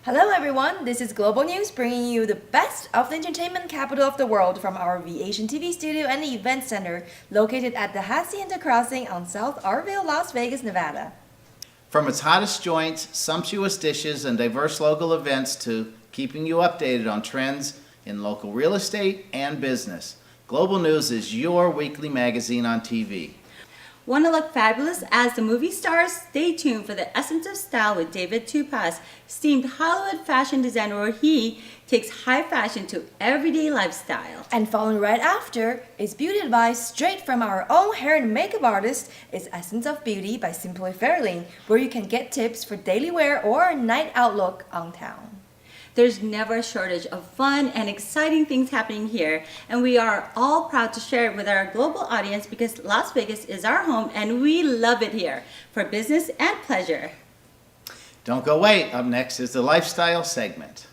Hello everyone, this is Global News bringing you the best of the entertainment capital of the world from our VASIANTV studio and the event center located at the Hacienda Crossing on South Arville, Las Vegas, Nevada. From its hottest joints, sumptuous dishes, and diverse local events to keeping you updated on trends in local real estate and business, Global News is your weekly magazine on TV. Want to look fabulous as the movie stars? Stay tuned for the Essence of Style with David Tupas, esteemed Hollywood fashion designer where he takes high fashion to everyday lifestyle. And following right after is beauty advice straight from our own hair and makeup artist. It's Essence of Beauty by Simply Fairlane, where you can get tips for daily wear or night outlook on town. There's never a shortage of fun and exciting things happening here, and we are all proud to share it with our global audience because Las Vegas is our home and we love it here for business and pleasure. Don't go away. Up next is the lifestyle segment.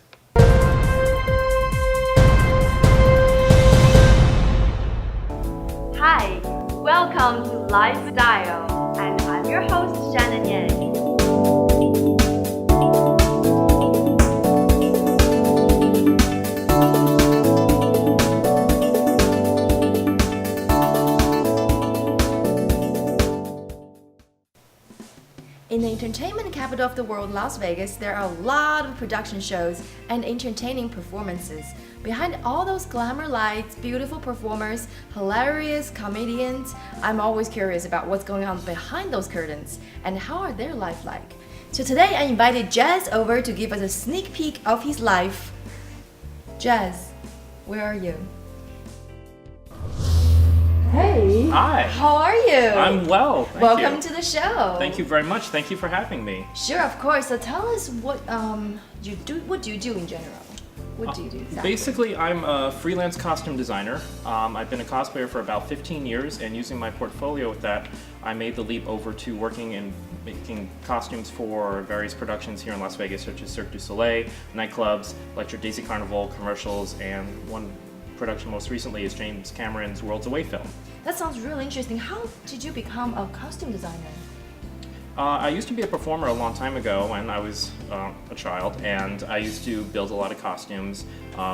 Hi, welcome to Lifestyle, and I'm your host Shannon Yang. In the entertainment capital of the world, Las Vegas, there are a lot of production shows and entertaining performances. Behind all those glamour lights, beautiful performers, hilarious comedians, I'm always curious about what's going on behind those curtains and how are their life like. So today I invited Jazz over to give us a sneak peek of his life. Jazz, where are you? Hey. Hi. How are you? I'm well. Thank Welcome you. to the show. Thank you very much. Thank you for having me. Sure, of course. So tell us what you do. What do you do in general? What do you do exactly? Basically, I'm a freelance costume designer. I've been a cosplayer for about 15 years, and using my portfolio with that, I made the leap over to working in making costumes for various productions here in Las Vegas, such as Cirque du Soleil, nightclubs, Electric Daisy Carnival, commercials, and one production most recently is James Cameron's Worlds Away film. That sounds really interesting. How did you become a costume designer? I used to be a performer a long time ago when I was a child, and I used to build a lot of costumes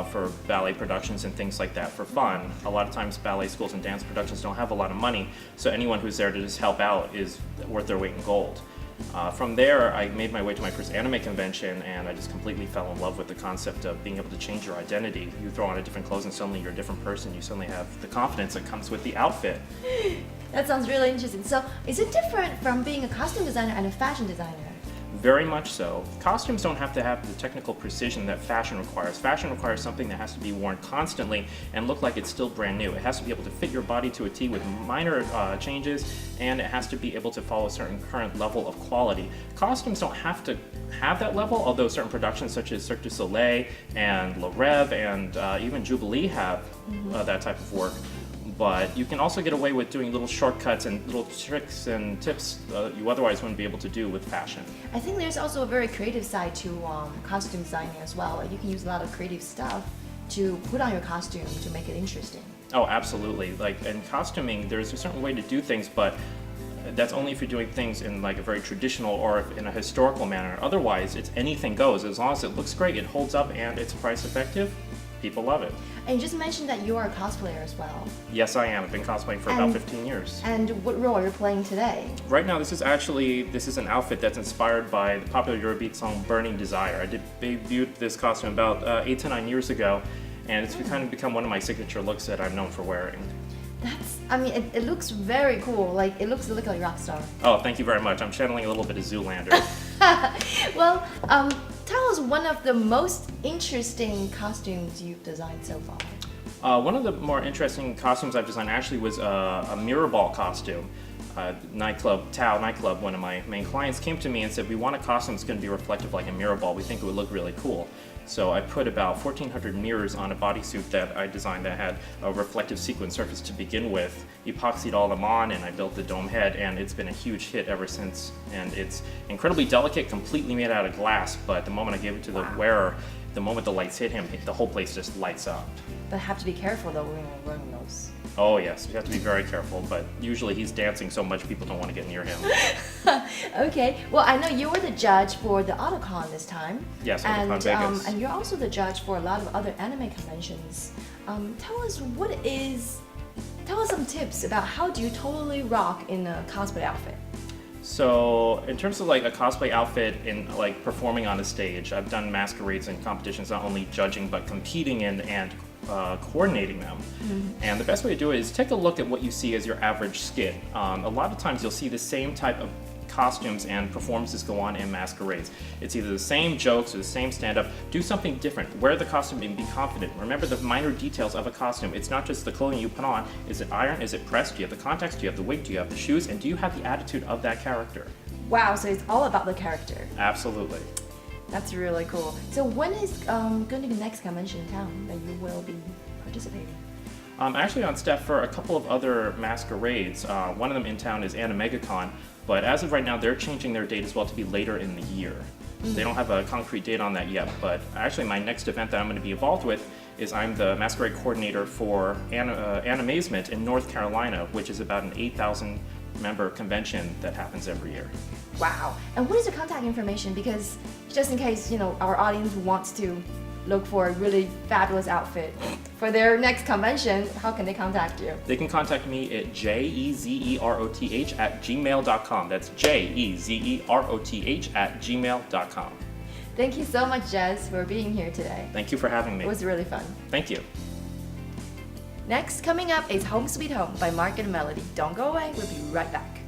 for ballet productions and things like that for fun. A lot of times ballet schools and dance productions don't have a lot of money, so anyone who's there to just help out is worth their weight in gold. From there, I made my way to my first anime convention, and I just completely fell in love with the concept of being able to change your identity. You throw on a different clothes and suddenly you're a different person. You suddenly have the confidence that comes with the outfit. That sounds really interesting. So, is it different from being a costume designer and a fashion designer? Very much so. Costumes don't have to have the technical precision that fashion requires. Fashion requires something that has to be worn constantly and look like it's still brand new. It has to be able to fit your body to a T with minor changes, and it has to be able to follow a certain current level of quality. Costumes don't have to have that level, although certain productions such as Cirque du Soleil and Le Rêve and even Jubilee have that type of work. But you can also get away with doing little shortcuts and little tricks and tips you otherwise wouldn't be able to do with fashion. I think there's also a very creative side to costume designing as well. Like you can use a lot of creative stuff to put on your costume to make it interesting. Oh, absolutely. Like in costuming, there's a certain way to do things, but that's only if you're doing things in like a very traditional or in a historical manner. Otherwise, it's anything goes. As long as it looks great, it holds up, and it's price effective, people love it. And you just mentioned that you are a cosplayer as well. Yes, I am. I've been cosplaying for about 15 years. And what role are you playing today? Right now, this is an outfit that's inspired by the popular Eurobeat song Burning Desire. I debuted this costume about 8 to 9 years ago, and it's kind of become one of my signature looks that I'm known for wearing. It looks very cool. Like, it looks like a rock star. Oh, thank you very much. I'm channeling a little bit of Zoolander. Well, tell us one of the most interesting costumes you've designed so far. One of the more interesting costumes I've designed actually was a mirror ball costume. Tao nightclub, one of my main clients came to me and said, we want a costume that's going to be reflective like a mirror ball. We think it would look really cool. So I put about 1,400 mirrors on a bodysuit that I designed that had a reflective sequin surface to begin with, epoxied all them on, and I built the dome head, and it's been a huge hit ever since. And it's incredibly delicate, completely made out of glass, but the moment I gave it to the wearer, the moment the lights hit him, the whole place just lights up. But have to be careful though when you're wearing those. Oh yes, you have to be very careful, but usually he's dancing so much people don't want to get near him. Okay, well, I know you were the judge for the AutoCon this time. Yes, AutoCon Vegas. And you're also the judge for a lot of other anime conventions. Tell us some tips about how do you totally rock in a cosplay outfit? So in terms of like a cosplay outfit in like performing on a stage, I've done masquerades and competitions, not only judging but competing in and coordinating them. And the best way to do it is take a look at what you see as your average skit. A lot of times you'll see the same type of costumes and performances go on in masquerades. It's either the same jokes or the same stand-up. Do something different. Wear the costume and be confident. Remember the minor details of a costume. It's not just the clothing you put on. Is it iron? Is it pressed? Do you have the contacts? Do you have the wig? Do you have the shoes? And do you have the attitude of that character? Wow, so it's all about the character. Absolutely. That's really cool. So when is going to be the next convention in town that you will be participating? I'm actually on staff for a couple of other masquerades. One of them in town is Animegacon, but as of right now, they're changing their date as well to be later in the year. They don't have a concrete date on that yet, but actually my next event that I'm going to be involved with is I'm the masquerade coordinator for Animazement in North Carolina, which is about an 8,000 member convention that happens every year. Wow. And what is your contact information? Because just in case, our audience wants to look for a really fabulous outfit for their next convention, how can they contact you? They can contact me at jezeroth@gmail.com. That's jezeroth@gmail.com. Thank you so much, Jez, for being here today. Thank you for having me. It was really fun. Thank you. Next, coming up is Home Sweet Home by Mark and Melody. Don't go away, we'll be right back.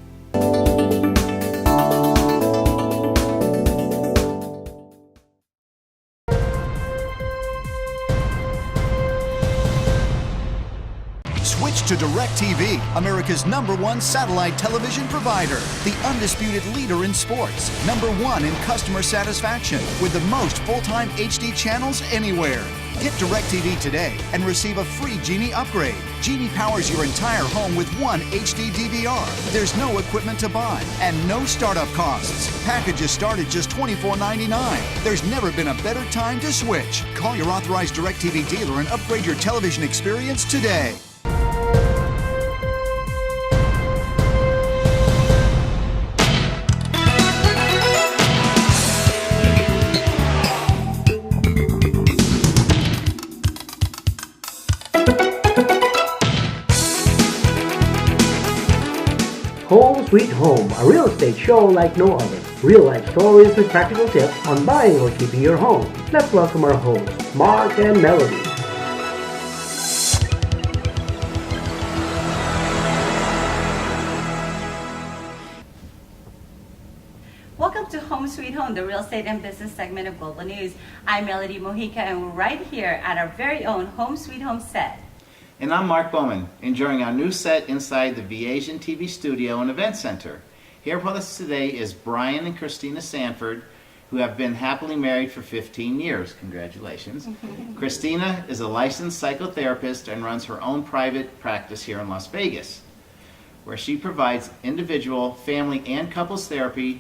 Switch to DirecTV, America's #1 satellite television provider. The undisputed leader in sports. #1 in customer satisfaction with the most full-time HD channels anywhere. Get DirecTV today and receive a free Genie upgrade. Genie powers your entire home with one HD DVR. There's no equipment to buy and no startup costs. Packages start at just $24.99. There's never been a better time to switch. Call your authorized DirecTV dealer and upgrade your television experience today. Home Sweet Home, a real estate show like no other. Real life stories with practical tips on buying or keeping your home. Let's welcome our hosts, Mark and Melody. Welcome to Home Sweet Home, the real estate and business segment of Global News. I'm Melody Mojica, and we're right here at our very own Home Sweet Home set. And I'm Mark Bowman, enjoying our new set inside the VASIANTV studio and event center. Here with us today is Brian and Christina Sanford, who have been happily married for 15 years. Congratulations. Christina is a licensed psychotherapist and runs her own private practice here in Las Vegas, where she provides individual, family, and couples therapy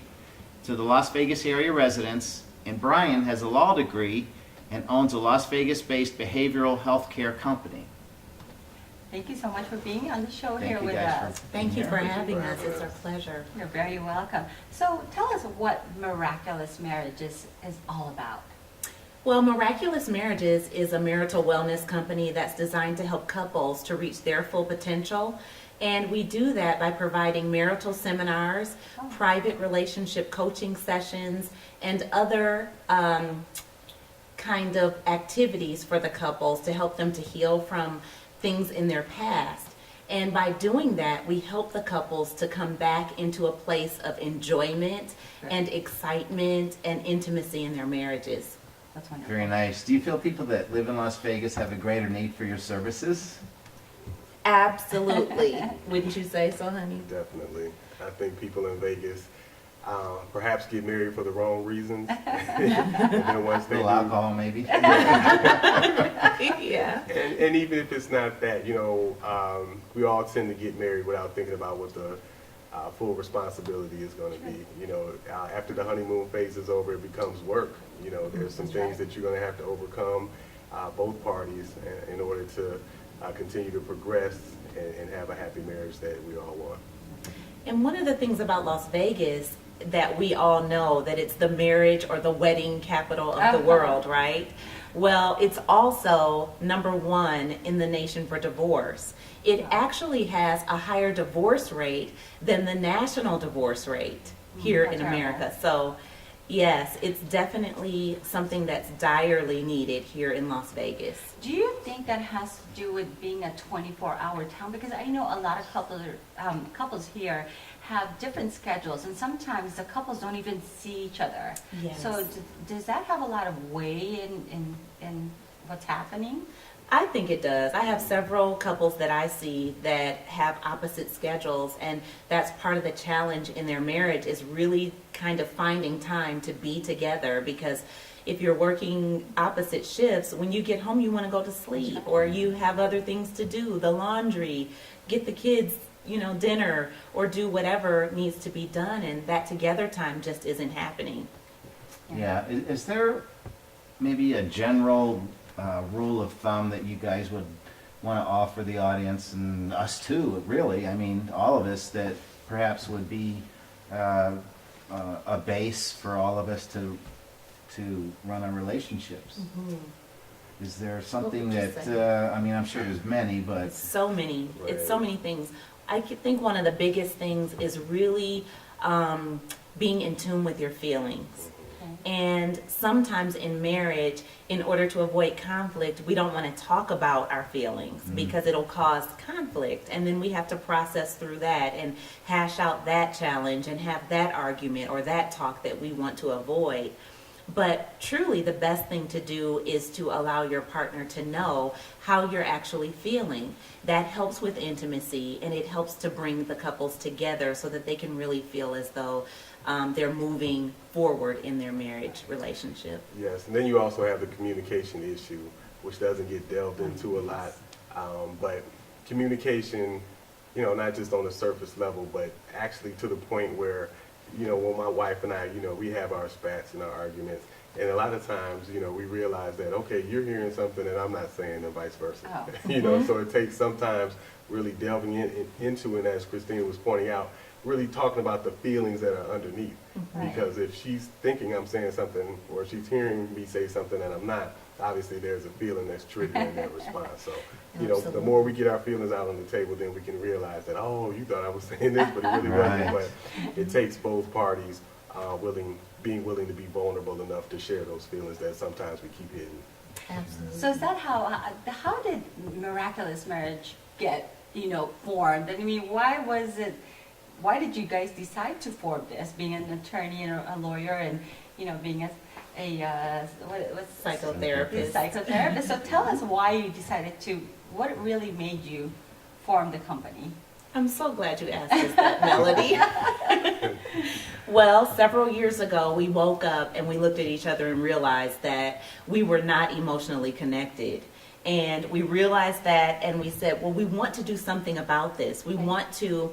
to the Las Vegas area residents. And Brian has a law degree and owns a Las Vegas-based behavioral health care company. Thank you so much for being on the show Thank here you with guys us. for Thank you being for here. having us. It's our pleasure. You're very welcome. So tell us what Miraculous Marriages is all about. Well, Miraculous Marriages is a marital wellness company that's designed to help couples to reach their full potential. And we do that by providing marital seminars, private relationship coaching sessions, and other kind of activities for the couples to help them to heal from things in their past. And by doing that, we help the couples to come back into a place of enjoyment and excitement and intimacy in their marriages. That's wonderful. Very nice. Do you feel people that live in Las Vegas have a greater need for your services? Absolutely. Wouldn't you say so, honey? Definitely. I think people in Vegas perhaps get married for the wrong reasons. And then once A they little do, alcohol, maybe? Yeah. and even if it's not that, we all tend to get married without thinking about what the full responsibility is going to be. After the honeymoon phase is over, it becomes work. There's some things that you're going to have to overcome, both parties, in order to continue to progress and have a happy marriage that we all want. And one of the things about Las Vegas that we all know, that it's the marriage or the wedding capital of the world, right? Well, it's also #1 in the nation for divorce. It actually has a higher divorce rate than the national divorce rate here in America. So, yes, it's definitely something that's direly needed here in Las Vegas. Do you think that has to do with being a 24-hour town? Because I know a lot of couples here have different schedules, and sometimes the couples don't even see each other. Yes. So does that have a lot of weight in what's happening? I think it does. I have several couples that I see that have opposite schedules, and that's part of the challenge in their marriage, is really kind of finding time to be together. Because if you're working opposite shifts, when you get home you want to go to sleep, or you have other things to do, the laundry, get the kids, dinner, or do whatever needs to be done, and that together time just isn't happening. Yeah, is there maybe a general rule of thumb that you guys would want to offer the audience, and us too, really, I mean, all of us, that perhaps would be a base for all of us to run our relationships? Is there something What would you that, say? I mean, I'm sure there's many, but... It's so many. Right. It's so many things. I think one of the biggest things is really being in tune with your feelings. And sometimes in marriage, in order to avoid conflict, we don't want to talk about our feelings because it'll cause conflict. And then we have to process through that and hash out that challenge and have that argument or that talk that we want to avoid. But truly, the best thing to do is to allow your partner to know how you're actually feeling. That helps with intimacy, and it helps to bring the couples together so that they can really feel as though they're moving forward in their marriage relationship. Yes, and then you also have the communication issue, which doesn't get delved into a lot. But communication, not just on the surface level, but actually to the point where, when my wife and I, we have our spats and our arguments, and a lot of times, we realize that, okay, you're hearing something and I'm not saying, and vice versa. So it takes sometimes really delving into it, as Christina was pointing out, really talking about the feelings that are underneath. Because if she's thinking I'm saying something, or she's hearing me say something and I'm not, obviously there's a feeling that's triggering that response. So, the more we get our feelings out on the table, then we can realize that, oh, you thought I was saying this, but it really wasn't. But it takes both parties being willing to be vulnerable enough to share those feelings that sometimes we keep hidden. Absolutely. So is that how did Miraculous Marriage get, formed? I mean, why did you guys decide to form this, being an attorney and a lawyer, and, being what's Psychotherapist. Psychotherapist. So tell us why you decided what really made you form the company? I'm so glad you asked us that, Melody. Well, several years ago, we woke up and we looked at each other and realized that we were not emotionally connected. And we realized that, and we said, well, we want to do something about this. We want to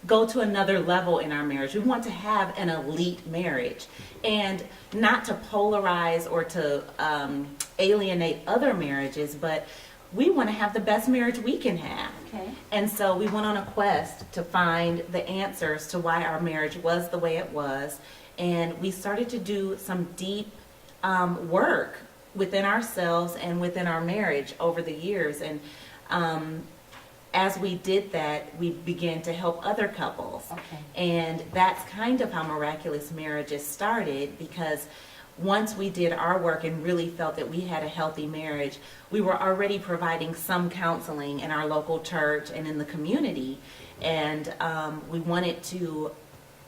go to another level in our marriage. We want to have an elite marriage, and not to polarize or to alienate other marriages, but we want to have the best marriage we can have. Okay. And so we went on a quest to find the answers to why our marriage was the way it was, and we started to do some deep work within ourselves and within our marriage over the years. And as we did that, we began to help other couples. Okay. And that's kind of how Miraculous Marriages started, because once we did our work and really felt that we had a healthy marriage, we were already providing some counseling in our local church and in the community. And we wanted to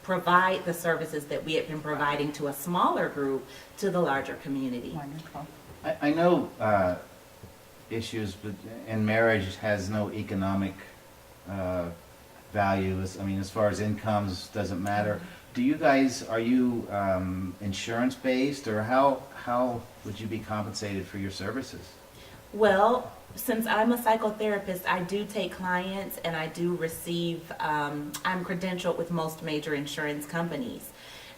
provide the services that we had been providing to a smaller group to the larger community. Wonderful. I know issues in marriage has no economic values. I mean, as far as incomes, doesn't matter. Do you guys, are you insurance based, or how would you be compensated for your services? Well, since I'm a psychotherapist, I do take clients, and I do receive, I'm credentialed with most major insurance companies.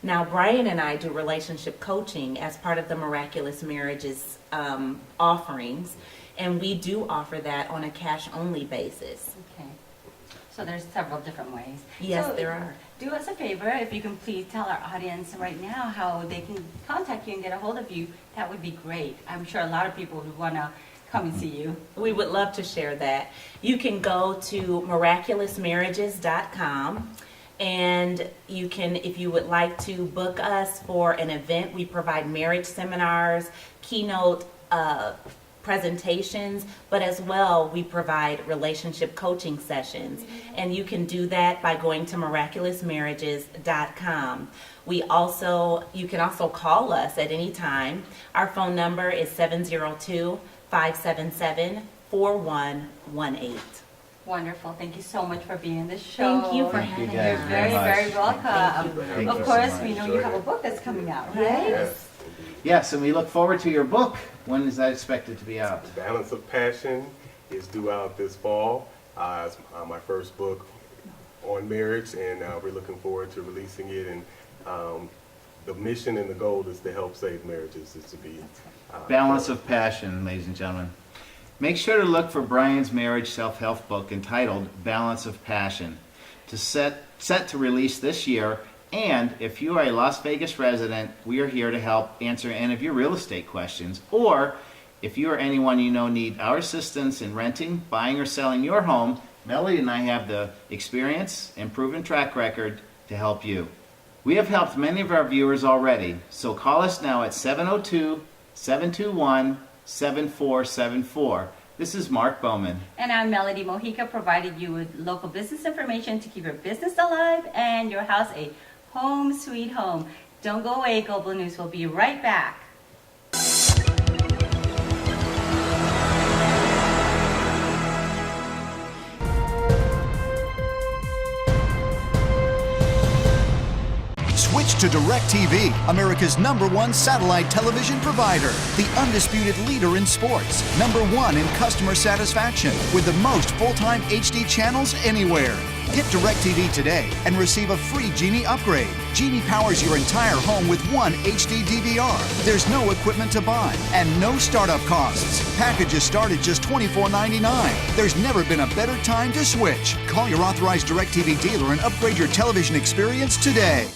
Now, Brian and I do relationship coaching as part of the Miraculous Marriages offerings, and we do offer that on a cash-only basis. Okay. So there's several different ways. Yes, So there are. Do us a favor, if you can please tell our audience right now how they can contact you and get a hold of you. That would be great. I'm sure a lot of people would want to come and see you. We would love to share that. You can go to miraculousmarriages.com, and you can, if you would like to book us for an event, we provide marriage seminars, keynote presentations, but as well we provide relationship coaching sessions, and you can do that by going to miraculousmarriages.com. You can also call us at any time. Our phone number is 702-577-4118. Wonderful. Thank you so much for being in the show. Thank you for Thank you having guys us. You're very very, much. very welcome. Thank you. Thank Of you course, so we know you have a book that's coming out, right? Yes. Yes, and we look forward to your book. When is that expected to be out? Balance of Passion is due out this fall. It's my first book on marriage, and we're looking forward to releasing it. And the mission and the goal is to help save marriages, is to be Balance of Passion, ladies and gentlemen. Make sure to look for Brian's marriage self-help book entitled Balance of Passion, set to release this year. And if you are a Las Vegas resident, we are here to help answer any of your real estate questions. Or if you or anyone you know need our assistance in renting, buying, or selling your home, Melody and I have the experience and proven track record to help you. We have helped many of our viewers already, so call us now at 702-721-7474. This is Mark Bowman. And I'm Melody Mojica, provided you with local business information to keep your business alive and your house a home sweet home. Don't go away, Global News will be right back. Switch to DirecTV, America's #1 satellite television provider, the undisputed leader in sports, #1 in customer satisfaction, with the most full-time HD channels anywhere. Get DirecTV today and receive a free Genie upgrade. Genie powers your entire home with one HD DVR. There's no equipment to buy and no startup costs. Packages start at just $24.99. There's never been a better time to switch. Call your authorized DirecTV dealer and upgrade your television experience today.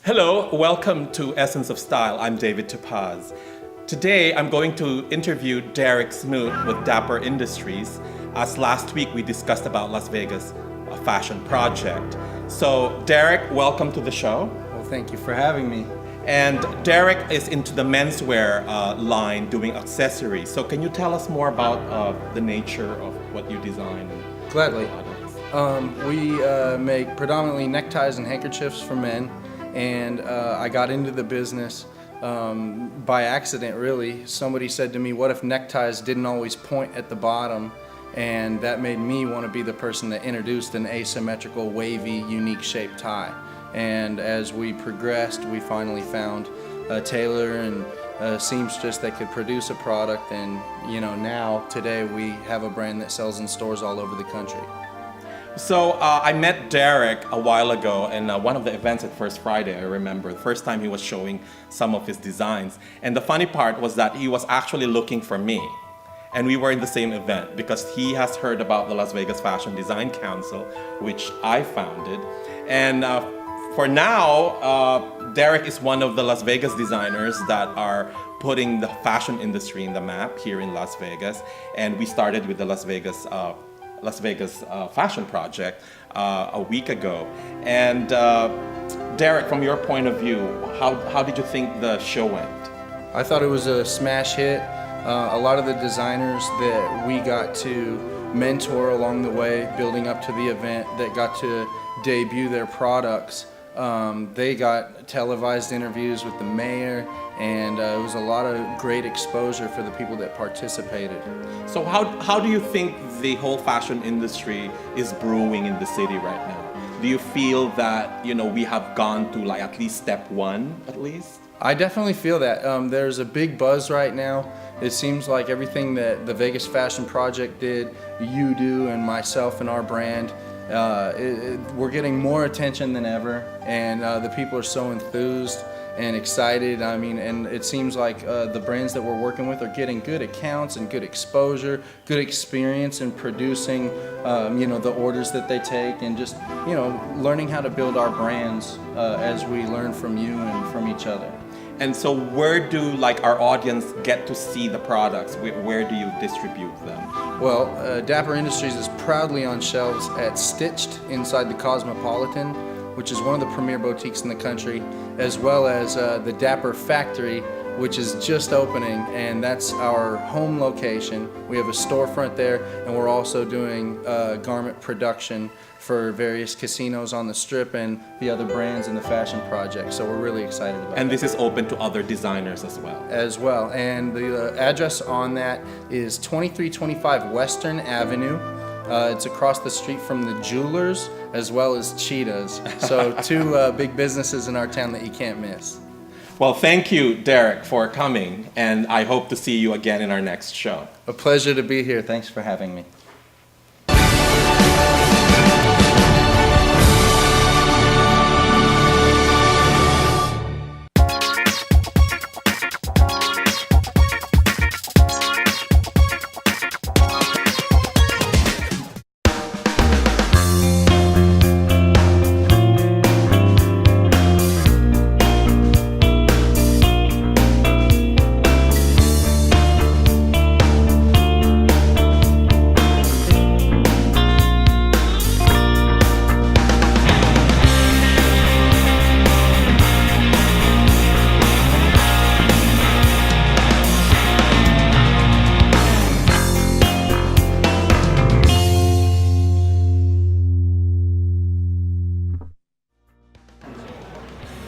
Hello, welcome to Essence of Style. I'm David Topaz. Today, I'm going to interview Derek Smoot with Dapper Industries, as last week we discussed about Las Vegas, a fashion project. So, Derek, welcome to the show. Well, thank you for having me. And Derek is into the menswear line, doing accessories. So, can you tell us more about the nature of what you design? Gladly. We make predominantly neckties and handkerchiefs for men, and I got into the business by accident, really. Somebody said to me, what if neckties didn't always point at the bottom? And that made me want to be the person that introduced an asymmetrical, wavy, unique shaped tie. And as we progressed, we finally found a tailor and a seamstress that could produce a product. And now, today, we have a brand that sells in stores all over the country. So I met Derek a while ago in one of the events at First Friday, I remember. The first time he was showing some of his designs. And the funny part was that he was actually looking for me. And we were in the same event because he has heard about the Las Vegas Fashion Design Council, which I founded. And for now, Derek is one of the Las Vegas designers that are putting the fashion industry in the map here in Las Vegas. And we started with the Las Vegas Fashion Project a week ago. And Derek, from your point of view, how did you think the show went? I thought it was a smash hit. A lot of the designers that we got to mentor along the way, building up to the event, that got to debut their products, they got televised interviews with the mayor and it was a lot of great exposure for the people that participated. So how do you think the whole fashion industry is brewing in the city right now? Do you feel that, we have gone to like at least step one at least? I definitely feel that. There's a big buzz right now. It seems like everything that the Vegas Fashion Project did, you do, and myself and our brand, we're getting more attention than ever, and the people are so enthused and excited. I mean, and it seems like the brands that we're working with are getting good accounts and good exposure, good experience in producing, the orders that they take, and just, learning how to build our brands as we learn from you and from each other. And so where do our audience get to see the products? Where do you distribute them? Well, Dapper Industries is proudly on shelves at Stitched inside the Cosmopolitan, which is one of the premier boutiques in the country, as well as the Dapper Factory, which is just opening, and that's our home location. We have a storefront there, and we're also doing garment production for various casinos on the Strip and the other brands in the Fashion Project. So we're really excited about it. And this is open to other designers as well? As well. And the address on that is 2325 Western Avenue. It's across the street from the Jewelers as well as Cheetahs. So two big businesses in our town that you can't miss. Well, thank you, Derek, for coming, and I hope to see you again in our next show. A pleasure to be here. Thanks for having me.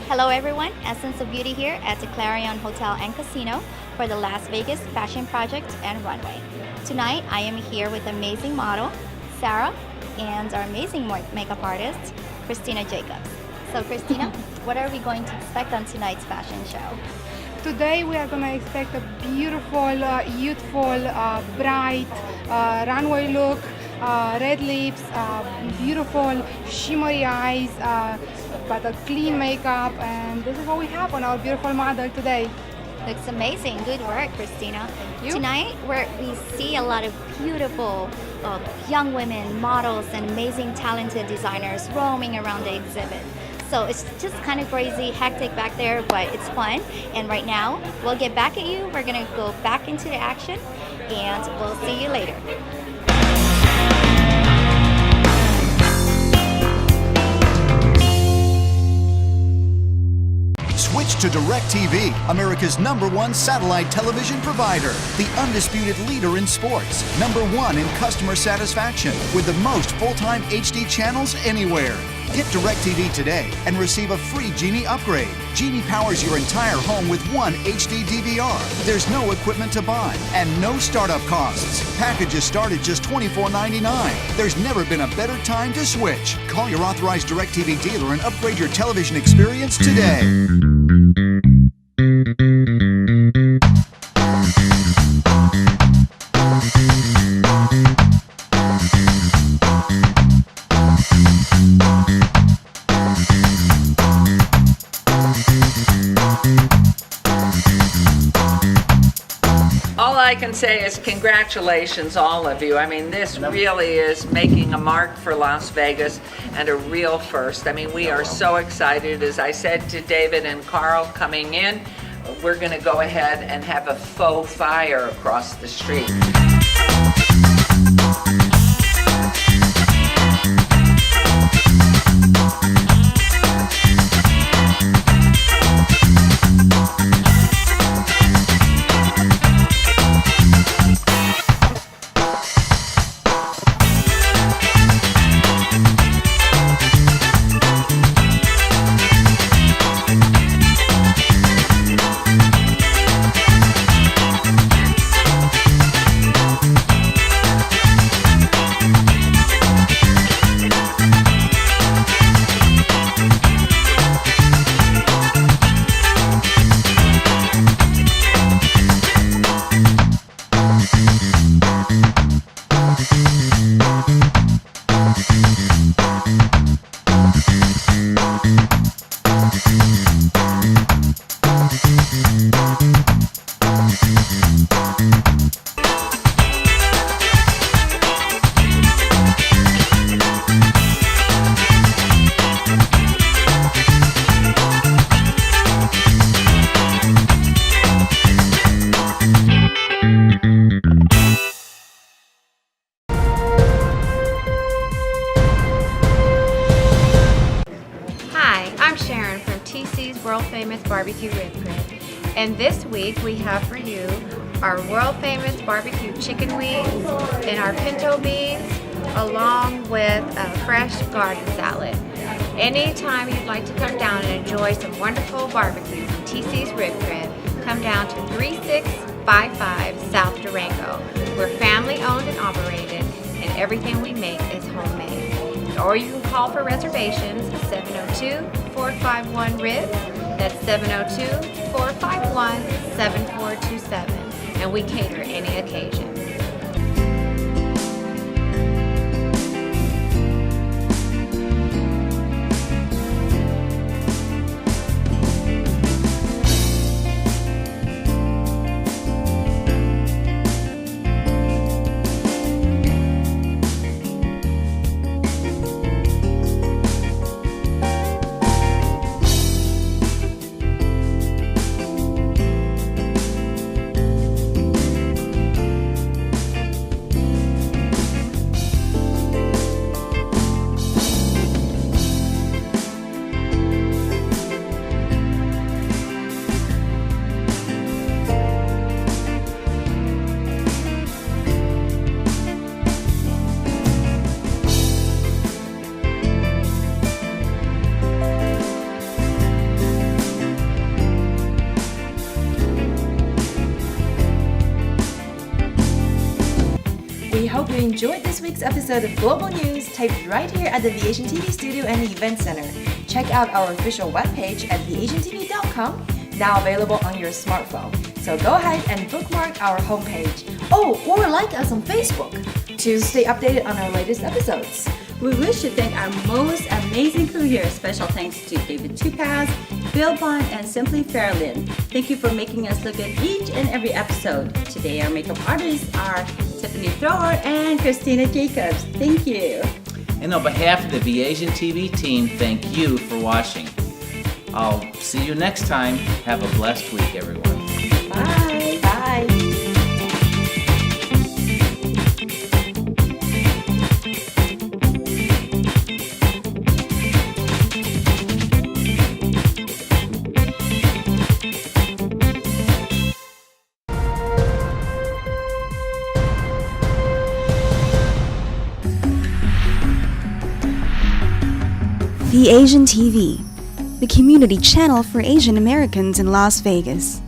Hello everyone, Essence of Beauty here at the Clarion Hotel and Casino for the Las Vegas Fashion Project and Runway. Tonight I am here with amazing model, Sarah, and our amazing makeup artist, Christina Jacobs. So Christina, what are we going to expect on tonight's fashion show? Today we are going to expect a beautiful, youthful, bright runway look, red lips, beautiful shimmery eyes, but a clean makeup, and this is what we have on our beautiful model today. Looks amazing. Good work, Christina. Thank you. Tonight we see a lot of beautiful young women, models, and amazing talented designers roaming around the exhibit. So it's just kind of crazy, hectic back there, but it's fun. And right now, we'll get back at you. We're gonna go back into the action, and we'll see you later. Switch to DirecTV, America's #1 satellite television provider, the undisputed leader in sports, #1 in customer satisfaction, with the most full-time HD channels anywhere. Get DirecTV today and receive a free Genie upgrade. Genie powers your entire home with one HD DVR. There's no equipment to buy and no startup costs. Packages start at just $24.99. There's never been a better time to switch. Call your authorized DirecTV dealer and upgrade your television experience today. All I can say is congratulations, all of you. I mean, this really is making a mark for Las Vegas and a real first. I mean, we are so excited. As I said to David and Carl coming in, we're going to go ahead and have a faux fire across the street. world famous barbecue rib crib. And this week we have for you our world famous barbecue chicken wings and our pinto beans, along with a fresh garden salad. Anytime you'd like to come down and enjoy some wonderful barbecue from TC's Rib Crib, come down to 3655 South Durango. We're family owned and operated, and everything we make is homemade. Or you can call for reservations 702-451-RIB. That's 702-451-7427. And we cater any occasion. We hope you enjoyed this week's episode of Global News, taped right here at the VASIANTV studio and Event Center. Check out our official webpage at VASIANTV.com, now available on your smartphone. So go ahead and bookmark our homepage. Oh, or like us on Facebook to stay updated on our latest episodes. We wish to thank our most amazing crew here. Special thanks to David Tupaz, Bill Bond, and Simply Fairlyn. Thank you for making us look at each and every episode. Today our makeup artists are Tiffany Thrower and Christina Jacobs. Thank you. And on behalf of the VASIANTV team, thank you for watching. I'll see you next time. Have a blessed week, everyone. Bye. Bye. VASIANTV, the community channel for Asian Americans in Las Vegas.